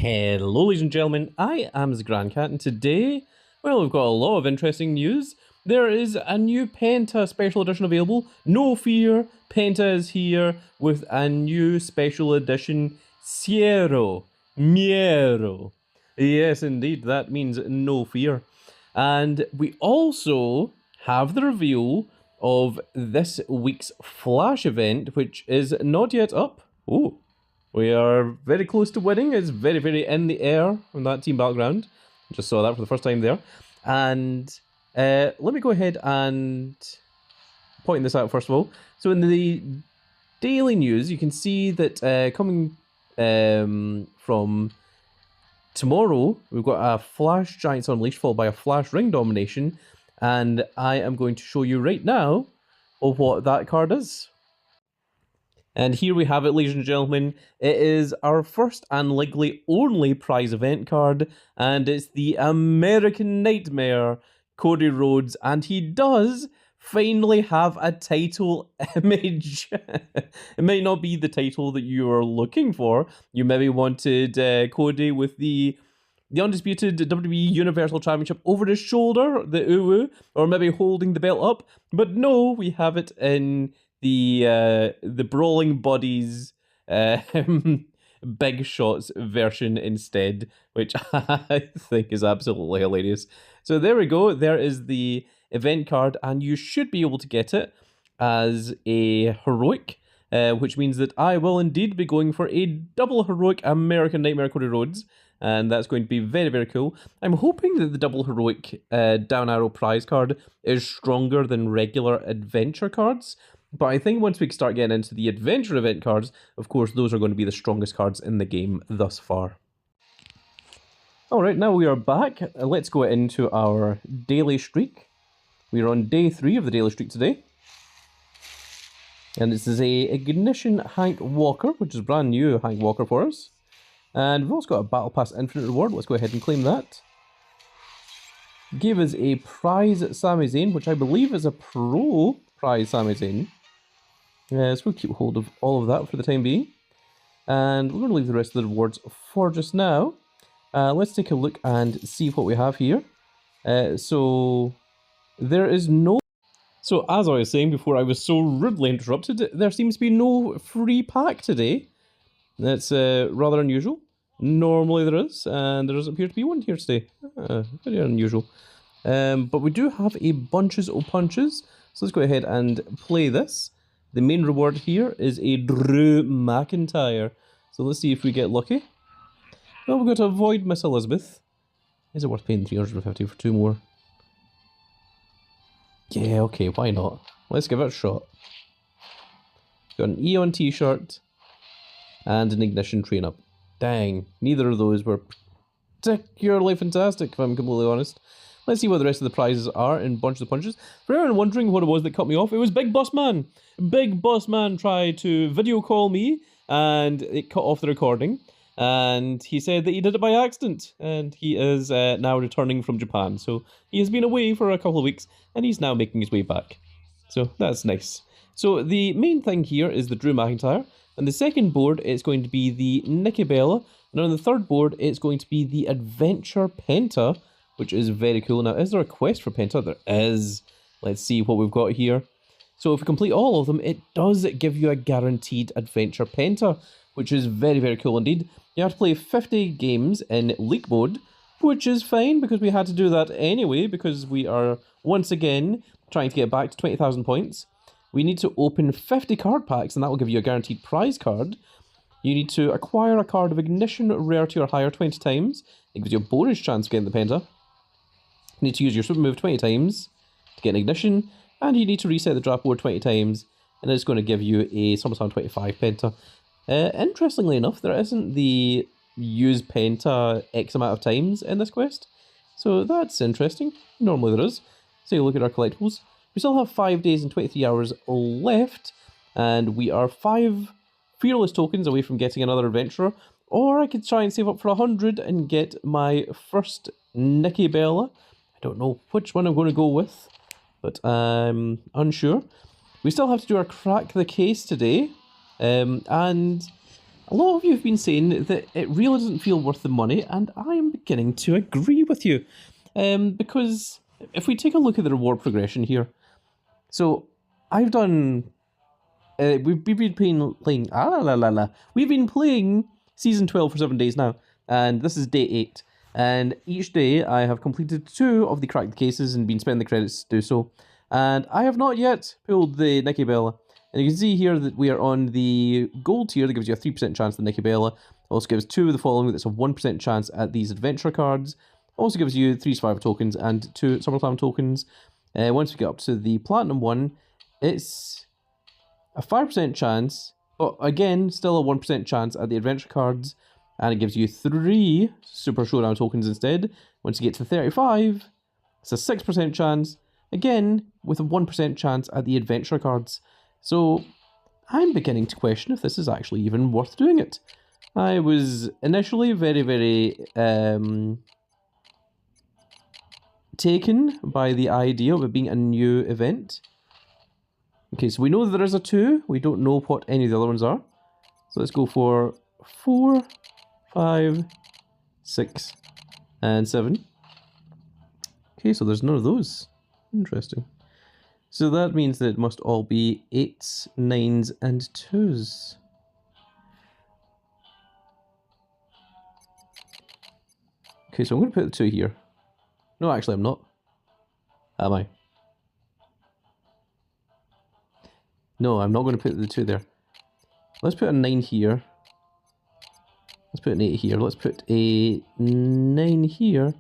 Hello, ladies and gentlemen, I am the Grand Cat, and today, well, we've got a lot of interesting news. There is a new Penta special edition available. No fear, Penta is here with a new special edition Ciero Miero. Yes, indeed, that means no fear. And we also have the reveal of this week's Flash event, which is not yet up. Oh. We are very close to winning. It's very, very in the air on that team battleground. Just saw that for the first time there. And let me go ahead and point this out first of all. So in the daily news, you can see that coming from tomorrow, we've got a Flash Giants Unleashed followed by a Flash Ring Domination. And I am going to show you right now of what that card is. And here we have it, ladies and gentlemen. It is our first and likely only prize event card, and it's the American Nightmare, Cody Rhodes, and he does finally have a title image. It might not be the title that you are looking for. You maybe wanted Cody with the undisputed WWE Universal Championship over his shoulder, the uwu, or maybe holding the belt up, but no, we have it in the Brawling Buddies Big Shots version instead, which I think is absolutely hilarious. So there we go. There is the event card, and you should be able to get it as a heroic, which means that I will indeed be going for a double heroic American Nightmare Cody Rhodes, and that's going to be very, very cool. I'm hoping that the double heroic down arrow prize card is stronger than regular adventure cards. But I think once we start getting into the adventure event cards, of course, those are going to be the strongest cards in the game thus far. Alright, now we are back. Let's go into our daily streak. We are on day 3 of the daily streak today. And this is a Ignition Hank Walker, which is brand new Hank Walker for us. And we've also got a Battle Pass Infinite reward. Let's go ahead and claim that. Gave us a prize Sami Zayn, which I believe is a pro prize Sami Zayn. So we'll keep hold of all of that for the time being. And we're going to leave the rest of the rewards for just now. Let's take a look and see what we have here. So there is no... So as I was saying before I was so rudely interrupted, there seems to be no free pack today. That's rather unusual. Normally there is, and there doesn't appear to be one here today. Very unusual. But we do have a Bunches of Punches. So let's go ahead and play this. The main reward here is a Drew McIntyre. So let's see if we get lucky. Well, we're going to avoid Miss Elizabeth. Is it worth paying 350 for 2 more? Yeah, okay, why not? Let's give it a shot. Got an Eon t-shirt and an Ignition train-up. Dang, neither of those were particularly fantastic, if I'm completely honest. Let's see what the rest of the prizes are in Bunches of Punches. For anyone wondering what it was that cut me off, it was Big Boss Man. Big Boss Man tried to video call me, and it cut off the recording. And he said that he did it by accident. And he is now returning from Japan. So he has been away for a couple of weeks, and he's now making his way back. So that's nice. So the main thing here is the Drew McIntyre. On the second board, it's going to be the Nikki Bella. And on the third board, it's going to be the Adventure Penta, which is very cool. Now, is there a quest for Penta? There is. Let's see what we've got here. So if we complete all of them, it does give you a guaranteed Adventure Penta, which is very, very cool indeed. You have to play 50 games in League Mode, which is fine because we had to do that anyway because we are, once again, trying to get back to 20,000 points. We need to open 50 card packs, and that will give you a guaranteed prize card. You need to acquire a card of Ignition rarity or higher 20 times. It gives you a bonus chance of getting the Penta. You need to use your super move 20 times to get an Ignition, and you need to reset the draft board 20 times, and it's going to give you a SummerSlam 25 Penta. Interestingly enough, there isn't the use Penta X amount of times in this quest, so that's interesting. Normally there is. So you look at our collectibles. We still have 5 days and 23 hours left, and we are 5 Fearless tokens away from getting another adventurer, or I could try and save up for 100 and get my first Nikki Bella. I don't know which one I'm going to go with, but I'm unsure. We still have to do our Crack the Case today, and A lot of you have been saying that it really doesn't feel worth the money, and I am beginning to agree with you. Because if we take a look at the reward progression here, so I've done. We've been playing. We've been playing season 12 for 7 days now, and this is day 8. And each day I have completed 2 of the cracked cases and been spending the credits to do so. And I have not yet pulled the Nikki Bella. And you can see here that we are on the gold tier that gives you a 3% chance at the Nikki Bella. Also gives 2 of the following, that's a 1% chance at these adventure cards. Also gives you 3 survivor tokens and 2 SummerSlam tokens. Once we get up to the platinum one, it's a 5% chance, but again, still a 1% chance at the adventure cards. And it gives you 3 Super Showdown tokens instead. Once you get to 35, it's a 6% chance, again, with a 1% chance at the adventure cards. So, I'm beginning to question if this is actually even worth doing it. I was initially very, very taken by the idea of it being a new event. Okay, so we know that there is a 2. We don't know what any of the other ones are. So let's go for 4, 5, 6, and 7. Okay, so there's none of those. Interesting. So that means that it must all be 8s, 9s, and 2s. Okay, so I'm going to put the 2 here. No, actually I'm not. Am I? No, I'm not going to put the 2 there. Let's put a 9 here. Let's put an 8 here. Let's put a 9 here.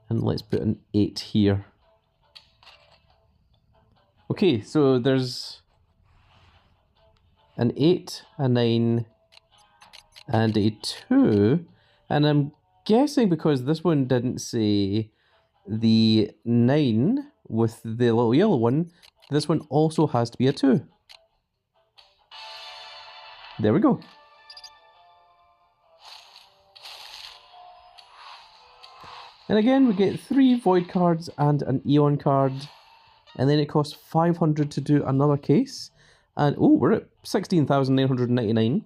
And let's put an 8 here. Okay, so there's an 8, a 9, and a 2. And I'm guessing because this one didn't say the 9 with the little yellow one, this one also has to be a 2. There we go. And again, we get 3 void cards and an Eon card. And then it costs 500 to do another case. And oh, we're at 16,999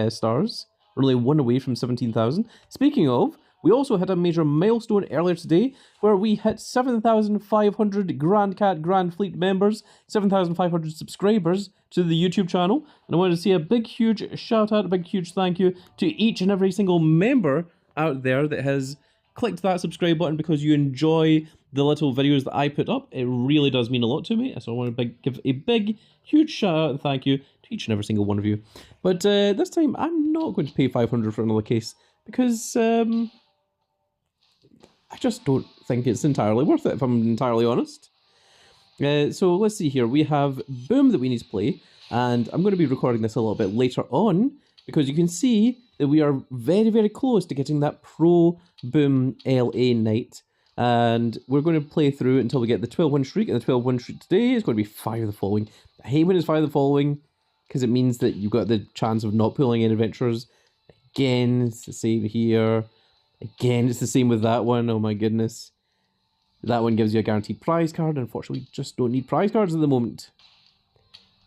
stars. We're only 1 away from 17,000. Speaking of, we also had a major milestone earlier today where we hit 7,500 Grand Cat Grand Fleet members, 7,500 subscribers to the YouTube channel. And I wanted to say a big, huge shout out, a big, huge thank you to each and every single member out there that has clicked that subscribe button because you enjoy the little videos that I put up. It really does mean a lot to me. So I want to give a big, huge shout out and thank you to each and every single one of you. But this time, I'm not going to pay 500 for another case because I just don't think it's entirely worth it, if I'm entirely honest. So let's see here. We have Boom that we need to play, and I'm going to be recording this a little bit later on because you can see that we are very, very close to getting that Pro Boom LA night. And we're going to play through until we get the 12-win streak, and the 12-win streak today is going to be 5 of the following. I hate when it's 5 of the following, because it means that you've got the chance of not pulling in adventures. Again, it's the same here. Again, it's the same with that one. Oh my goodness. That one gives you a guaranteed prize card. Unfortunately, we just don't need prize cards at the moment.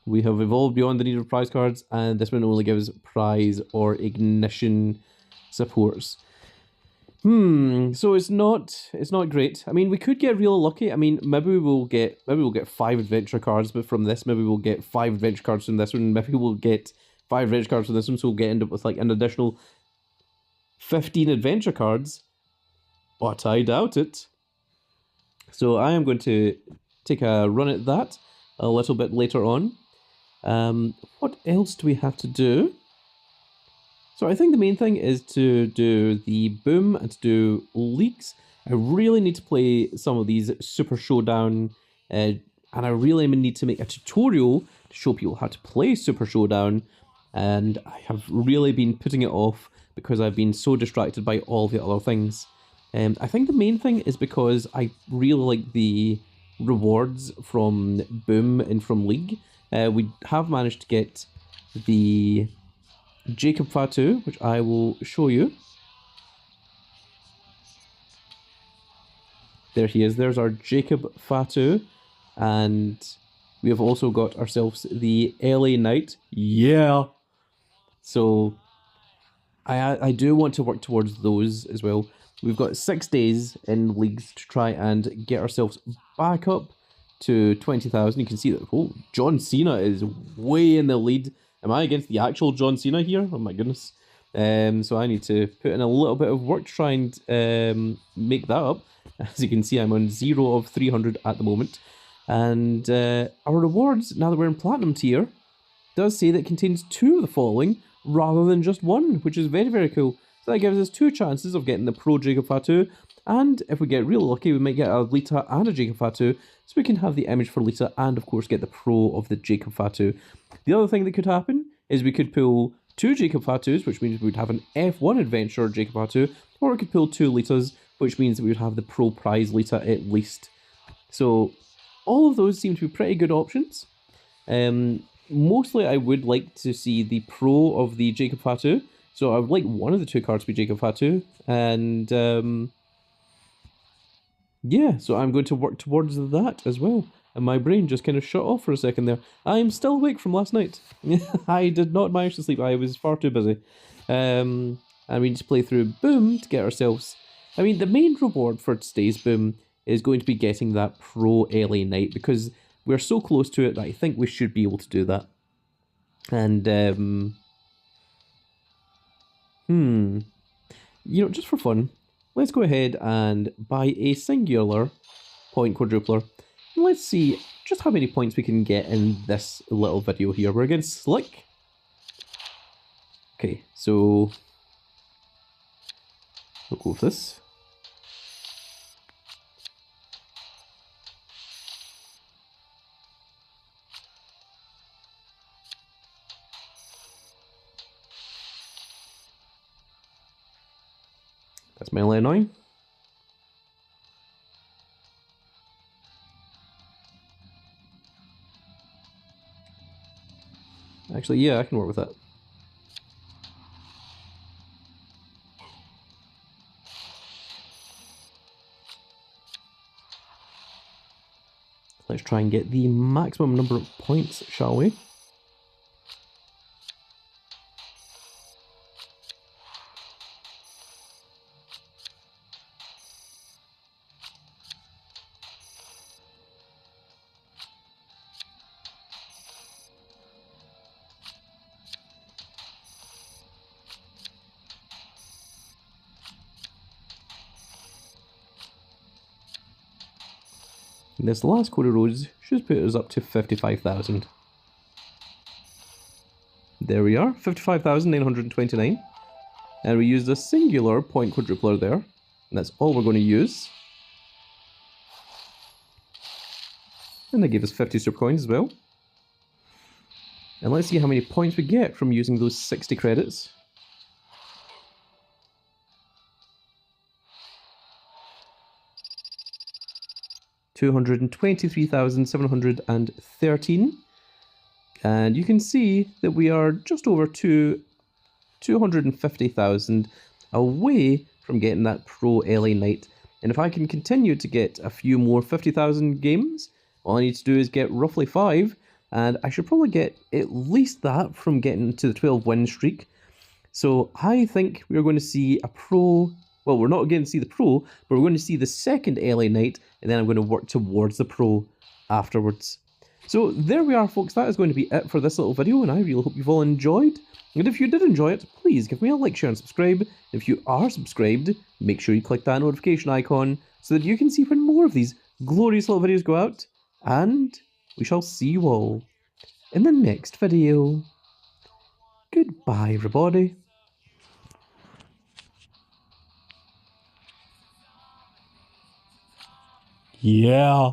We have evolved beyond the need of prize cards, and this one only gives prize or ignition supports. So it's not great. I mean, we could get real lucky. I mean, maybe we'll get 5 adventure cards, but from this, maybe we'll get 5 adventure cards from this one. Maybe we'll get 5 adventure cards from this one, so we'll end up with like an additional 15 adventure cards. But I doubt it. So I am going to take a run at that a little bit later on. What else do we have to do? So I think the main thing is to do the Boom and to do leaks. I really need to play some of these Super Showdown, and I really need to make a tutorial to show people how to play Super Showdown, and I have really been putting it off because I've been so distracted by all the other things. I think the main thing is because I really like the rewards from Boom and from League. We have managed to get the Jacob Fatu, which I will show you. There he is. There's our Jacob Fatu. And we have also got ourselves the LA Knight. Yeah! So I do want to work towards those as well. We've got 6 days in leagues to try and get ourselves back up to 20,000. You can see that, oh, John Cena is way in the lead. Am I against the actual John Cena here? Oh my goodness. So I need to put in a little bit of work to try and make that up. As you can see, I'm on 0 of 300 at the moment. And our rewards, now that we're in Platinum tier, does say that it contains 2 of the following rather than just 1, which is very, very cool. So that gives us 2 chances of getting the Pro Jacob Fatu, and if we get really lucky, we might get a Lita and a Jacob Fatu, so we can have the image for Lita and, of course, get the Pro of the Jacob Fatu. The other thing that could happen is we could pull 2 Jacob Fatus, which means we would have an F1 Adventure Jacob Fatu, or we could pull 2 Litas, which means that we would have the Pro Prize Lita at least. So all of those seem to be pretty good options. Mostly I would like to see the Pro of the Jacob Fatu, so I would like one of the 2 cards to be Jacob Fatu, and yeah, so I'm going to work towards that as well. And my brain just kind of shut off for a second there. I'm still awake from last night. I did not manage to sleep, I was far too busy. And we need to play through Boom to get ourselves... I mean, the main reward for today's Boom is going to be getting that Pro LA Knight, because we're so close to it that I think we should be able to do that. And, you know, just for fun, let's go ahead and buy a singular point quadrupler. And let's see just how many points we can get in this little video here. We're against Slick. Okay, so we'll go with this. That's mainly annoying. Actually, yeah, I can work with that. Let's try and get the maximum number of points, shall we? This last Cody Rhodes should put us up to 55,000. There we are, 55,929. And we used a singular point quadrupler there. And that's all we're going to use. And that gave us 50 super coins as well. And let's see how many points we get from using those 60 credits. $223,713, and you can see that we are just over 250,000 away from getting that Pro LA Knight. And if I can continue to get a few more 50,000 games, all I need to do is get roughly 5, and I should probably get at least that from getting to the 12 win streak. So I think we're going to see a Pro... Well, we're not going to see the Pro, but we're going to see the second LA Knight, and then I'm going to work towards the Pro afterwards. So there we are, folks. That is going to be it for this little video, and I really hope you've all enjoyed. And if you did enjoy it, please give me a like, share, and subscribe. If you are subscribed, make sure you click that notification icon so that you can see when more of these glorious little videos go out. And we shall see you all in the next video. Goodbye, everybody. Yeah.